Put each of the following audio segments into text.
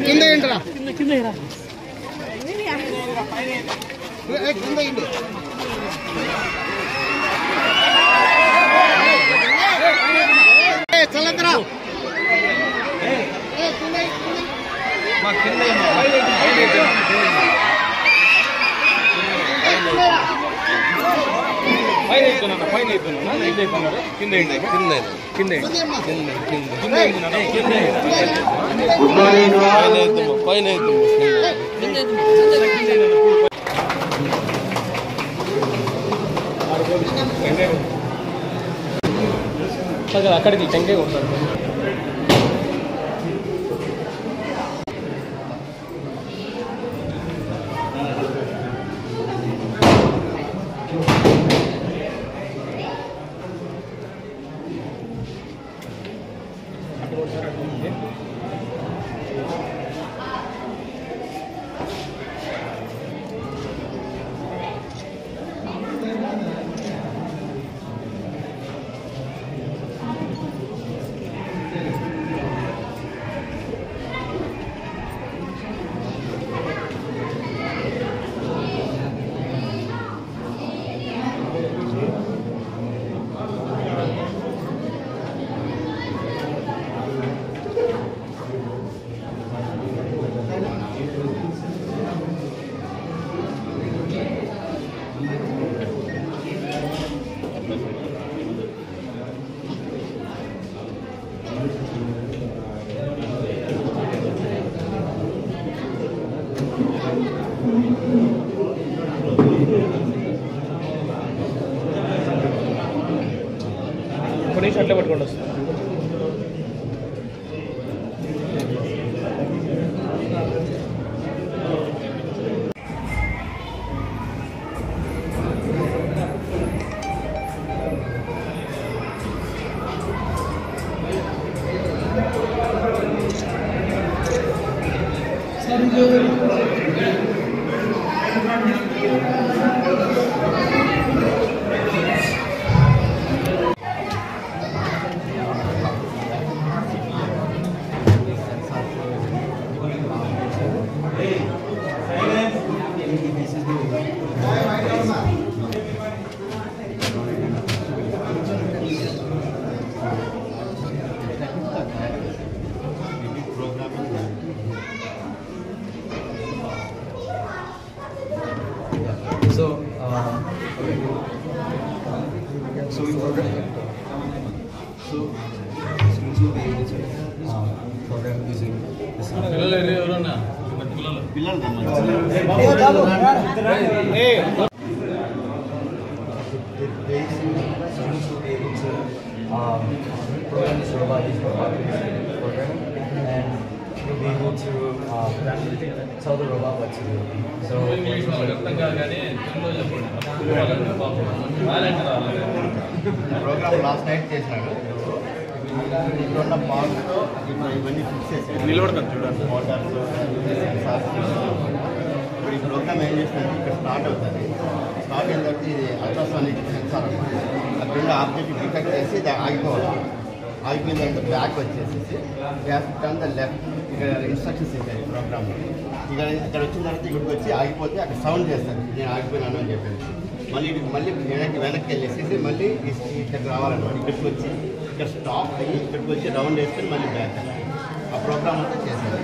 కింద ఏంట్రా కింద ఏంటి చల్లద్రా అక్కడికి టెంకాయ కొడతారు. అట్లా పట్టుకోండి వస్తుంది. So we program. So students will be able to program using this. Students will be able to program this robot using programming, and you'll be able to tell the robot what to do. So program last night చేశాడు. ఇప్పుడున్న పార్ట్తో ఇవన్నీ fix చేశాడు. నిలబడతాను చూడండి. Motors ఇప్పుడు ఈ programme ఏం చేస్తుందంటే ఇక్కడ స్టార్ట్ అవుతుంది. స్టార్ట్ అయిన తర్వాత ఇది అల్ట్రాసానిక్ సెన్సార్ అన్నమాట. అక్కడ ఆబ్జెక్ట్ డిటెక్ట్ చేసి ఇది ఆగిపోవాలి. ఆగిపోయిన తర్వాత బ్యాక్ వచ్చేసేసి గ్యాస్ టర్న్ ద లెఫ్ట్ ఇక్కడ ఇన్స్ట్రక్షన్స్ ఇచ్చాయి ప్రోగ్రామ్లో. ఇక్కడ వచ్చిన తర్వాత ఇక్కడికి వచ్చి ఆగిపోతే అక్కడ సౌండ్ చేస్తారు నేను ఆగిపోయినాను అని చెప్పేసి. మళ్ళీ వెనక్కి వెళ్ళేసి మళ్ళీ ఇక్కడికి రావాలన్నమాట. ఇక్కడికి వచ్చి ఇక్కడ స్టాప్ అయ్యి ఇక్కడికి వచ్చి రౌండ్ వేసుకొని మళ్ళీ బ్యాక్ ఆ ప్రోగ్రామ్ అంతా చేశారు.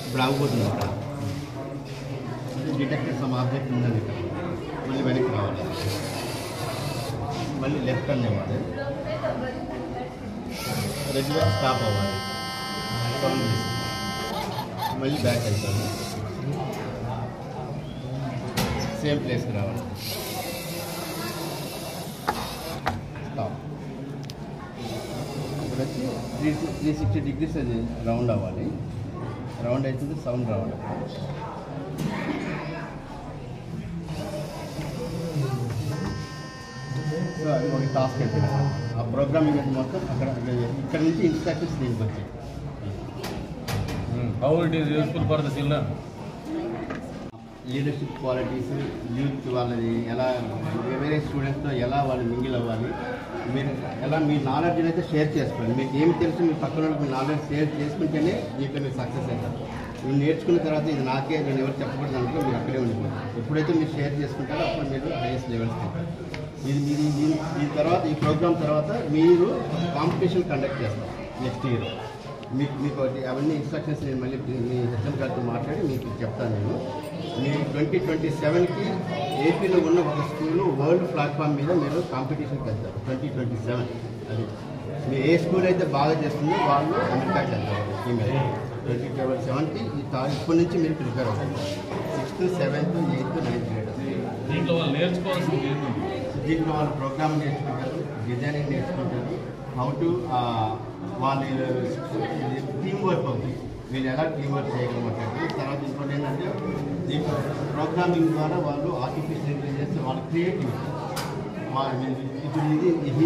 ఇప్పుడు ఆగిపోతుంది అక్కడ డిటెక్టెడ్ సమ్ ఆబ్జెక్ట్ ఉందని ఇక్కడ మళ్ళీ వెనక్కి రావాలి. మళ్ళీ లెఫ్ట్ టర్న్ ఇవ్వాలి. రెగ్యులర్ స్టాప్ అవ్వాలి. మళ్ళీ బ్యాక్ వెళ్తాను. సేమ్ ప్లేస్కి రావాలి. స్టాప్. ఇప్పుడు వచ్చి 360 degrees అది రౌండ్ అవ్వాలి. రౌండ్ అవుతుంది సౌండ్ రావాలి. సో అది ఒక టాస్క్ అయిపోయింది. ఆ ప్రోగ్రామింగ్ అయితే మొత్తం ఇక్కడ నుంచి ఇన్స్ట్రక్షన్స్ దీనికి వచ్చాయి. How it is useful for the children? Leadership qualities, youth వాళ్ళని ఎలా వేరే స్టూడెంట్స్తో ఎలా వాళ్ళు మింగిల్ అవ్వాలి, మీరు ఎలా మీ నాలెడ్జ్ అయితే షేర్ చేసుకోండి. మీకు ఏం తెలుసు మీ పక్కన మీ నాలెడ్జ్ షేర్ చేసుకుంటేనే దీంట్లో మీరు సక్సెస్ అవుతారు. మీరు నేర్చుకున్న తర్వాత ఇది నాకే నేను ఎవరు చెప్పకూడదు అనుకో మీరు అక్కడే ఉండిపోతారు. ఎప్పుడైతే మీరు షేర్ చేసుకుంటారో అప్పుడు మీరు హైయెస్ట్ లెవెల్స్కి వెళ్తారు. దీని తర్వాత ఈ ప్రోగ్రామ్ తర్వాత మీరు కాంపిటీషన్ కండక్ట్ చేస్తారు నెక్స్ట్ ఇయర్. మీకు అవన్నీ ఇన్స్ట్రక్షన్స్ నేను మళ్ళీ మీ హెచ్ఎం గారితో మాట్లాడి మీకు చెప్తాను. నేను మీరు 2027కి ఏపీలో ఉన్న ఒక స్కూలు వరల్డ్ ప్లాట్ఫామ్ మీద మీరు కాంపిటీషన్కి వెళ్తారు. 2027 అది మీరు ఏ స్కూల్ అయితే బాగా చేస్తుందో వాళ్ళు అమెరికాకి వెళ్తారు. ఈమెయిల్ 2027కి ఇప్పటి నుంచి మీరు ప్రిపేర్ అవుతారు. 6th, 7th, 8th, 9th grade. దీంట్లో వాళ్ళు నేర్చుకోవాల్సింది దీంట్లో వాళ్ళు ప్రోగ్రామ్ నేర్చుకుంటారు, డిజైనింగ్ నేర్చుకుంటారు, హౌ టు వాళ్ళు టీమ్ వర్క్ అవుతుంది, వీళ్ళు ఎలా టీమ్ వర్క్ చేయగలమంటారు. తర్వాత ఇంకోటి ఏంటంటే దీంట్లో ప్రోగ్రామింగ్ ద్వారా వాళ్ళు ఆర్టిఫిషియల్ ఇంటెలిజెన్స్ వాళ్ళ క్రియేటివిటీ ఇప్పుడు ఇది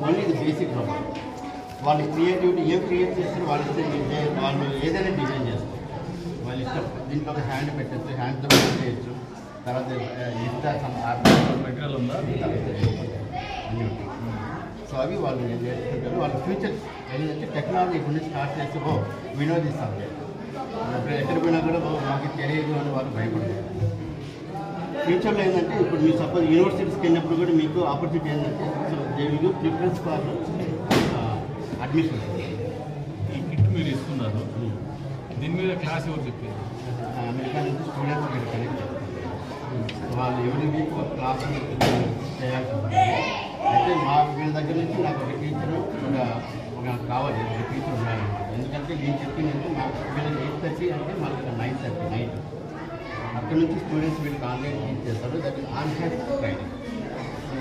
ఓన్లీ ఇది బేసిక్ ప్రాబ్లం. వాళ్ళ క్రియేటివిటీ ఏం క్రియేట్ చేస్తారు వాళ్ళు వాళ్ళు ఏదైనా డిజైన్ చేస్తారు వాళ్ళ ఇష్టం. దీంట్లో ఒక హ్యాండ్ పెట్టచ్చు, హ్యాండ్తో చేయొచ్చు. తర్వాత మెటీరియల్ ఉందా అన్నీ ఉంటాయి. సో అవి వాళ్ళు నేర్చుకుంటారు. వాళ్ళ ఫ్యూచర్ ఏంటంటే టెక్నాలజీ ఇప్పుడు నుంచి స్టార్ట్ చేస్తే వినోదిస్తారు. ఇప్పుడు ఎక్కడ పోయినా కూడా మాకు తెలియదు అని వాళ్ళు భయపడతారు. ఫ్యూచర్లో ఏంటంటే ఇప్పుడు మీరు సపోజ్ యూనివర్సిటీస్కి వెళ్ళినప్పుడు కూడా మీకు ఆపర్చునిటీ ఏంటంటే so they will give preference for admission. ఈ కిట్ మీరు ఇస్తున్నారు, దీని మీద క్లాస్ ఎవరు చెప్పారు? అమెరికా నుంచి స్టూడెంట్స్ మీరు కనెక్ట్ చేస్తారు. వాళ్ళు ఎవరి వీక్ ఒక క్లాస్ చేయాల్సి ఉంటుంది. అయితే మా వీళ్ళ దగ్గర నుంచి నాకు ఒక టీచరు నాకు కావాలి, ఒక టీచర్ ఉండాలన్నమాట. ఎందుకంటే నేను చెప్పిందంటే మాకు వీళ్ళకి 8:30 అంటే మాకు 9:30 నైట్. అక్కడ నుంచి స్టూడెంట్స్ వీళ్ళకి ఆన్లైన్ టీచ్ చేస్తారు. That is on campus training.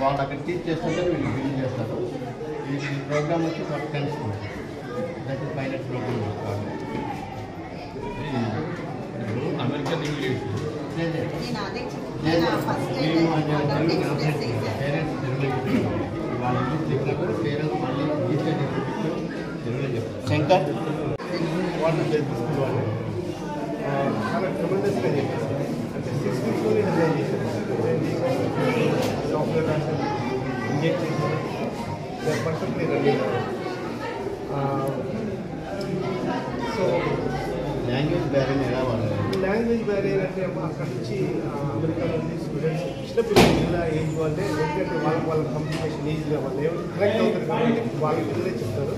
వాళ్ళు అక్కడ టీచ్ చేస్తుంటే వీళ్ళు బిల్ చేస్తారు. ఈ ప్రోగ్రామ్ వచ్చి ఒక 10 schools, that is pilot program. American English parents వాళ్ళ ఇంగ్లీష్ చెప్పినప్పుడు పేరెంట్స్ మళ్ళీ టీచర్ తెలుగులో చెప్తారు. శంకర్ వాళ్ళు స్కూల్ వాళ్ళు చాలా ట్రెమెండస్గా చెప్పారు. అంటే 6 వీక్స్లోనే డిజైన్ చేశారు. సాఫ్ట్వేర్ రాశారు, ఇంజెక్ట్ చేశారు, perfectly running. So language barrier ఎలా వాడాలి? లాంగ్వేజ్ బ్యారియర్ అంటే అక్కడ నుంచి అమెరికా నుంచి స్టూడెంట్స్ చిన్నపిల్లలు ఇలా ఏజ్ వాళ్ళే, ఎందుకంటే వాళ్ళ కమ్యూనికేషన్ ఈజీగా వాళ్ళు ఏమైనా కరెక్ట్ అవుతారు కాబట్టి వాళ్ళ పిల్లలే చెప్తారు.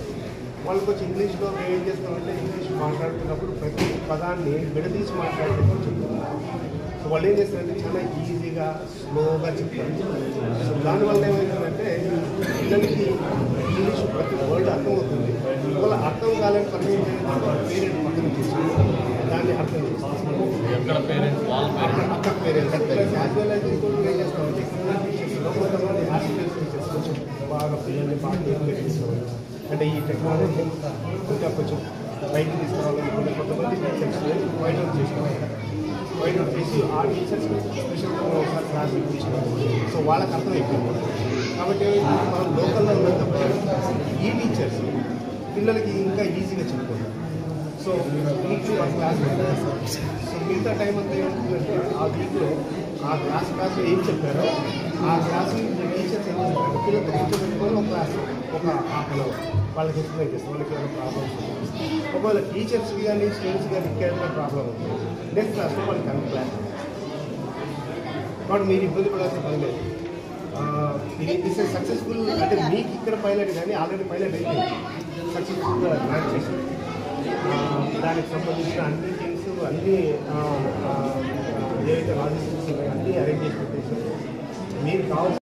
వాళ్ళకి వచ్చి ఇంగ్లీష్లో మేము ఏం చేస్తామంటే ఇంగ్లీష్ మాట్లాడుతున్నప్పుడు ప్రతి పదాన్ని విడదీసి మాట్లాడుతూ చెప్తారు. సో వాళ్ళు ఏం చేస్తారంటే చాలా ఈజీగా స్లోగా చెప్తారు. సో దానివల్ల ఏమవుతుందంటే పిల్లలకి ఇంగ్లీష్ ప్రతి వర్డ్ అర్థమవుతుంది. వాళ్ళ అర్థం కాలేని పరిస్థితి పేరెంట్ పక్కన తీసుకుని దాన్ని అర్థం చేస్తారు. ఎక్కడ పేరెంట్స్ వాళ్ళ అక్కడ పేరెంట్స్ యాజ్ వెల్ యాజ్ ఇంకోటి ఏం చేస్తామంటే టీచర్స్లో కొంతమంది హాస్పిటల్స్ టీచర్స్ కొంచెం బాగా పిల్లల్ని బాగా నేర్పిస్తారు. అంటే ఈ టెక్నాలజీ ఇంకా కొంచెం బయటకు తీసుకురావాలనుకుంటే కొంతమంది టీచర్స్ వైట్ అవుట్ చేసుకోవాలి. వైట్ అవుట్ చేసి ఆ టీచర్స్ స్పెషల్గా ఒకసారి క్లాస్ తీసుకోవాలి. సో వాళ్ళకి అర్థం అయిపోయింది. కాబట్టి మనం లోకల్లో ఉన్నప్పుడు ఈ టీచర్స్ పిల్లలకి ఇంకా ఈజీగా చెప్పుకోవాలి. సో వీక్లీ 1 క్లాస్ చేస్తారు. సో మిగతా టైం అంతా ఏమవుతుందంటే ఆ వీక్లో ఆ క్లాస్లో ఏం చెప్పారో ఆ క్లాస్ టీచర్స్ ఏం చెప్పారు పిల్లలతో కూర్చోబెట్టుకొని ఒక క్లాస్ ఒక హాఫ్ అన్ అవర్ వాళ్ళకి ఎక్స్ప్లెయిన్ చేస్తాం. వాళ్ళకి ఏమైనా ప్రాబ్లమ్స్ ఒకవేళ టీచర్స్కి కానీ స్టూడెంట్స్ కానీ ఇంకేమైనా ప్రాబ్లం ఉంటుంది నెక్స్ట్ క్లాస్లో వాళ్ళకి అన్ని క్లాస్ కాబట్టి మీరు ఇబ్బంది పడాల్సిన పని లేదు. ఇది సక్సెస్ఫుల్ అంటే మీకు ఇక్కడ పైలట్ కానీ ఆల్రెడీ పైలట్ అయిపోయింది, సక్సెస్ఫుల్గా ల్యాండ్ చేసింది. దానికి సంబంధించిన అన్ని థింగ్స్ అన్నీ ఏవైతే లాజిస్టిక్స్ ఉన్నాయో అన్నీ అరేంజ్ చేసి పెట్టేసి మీరు కావాల్సిన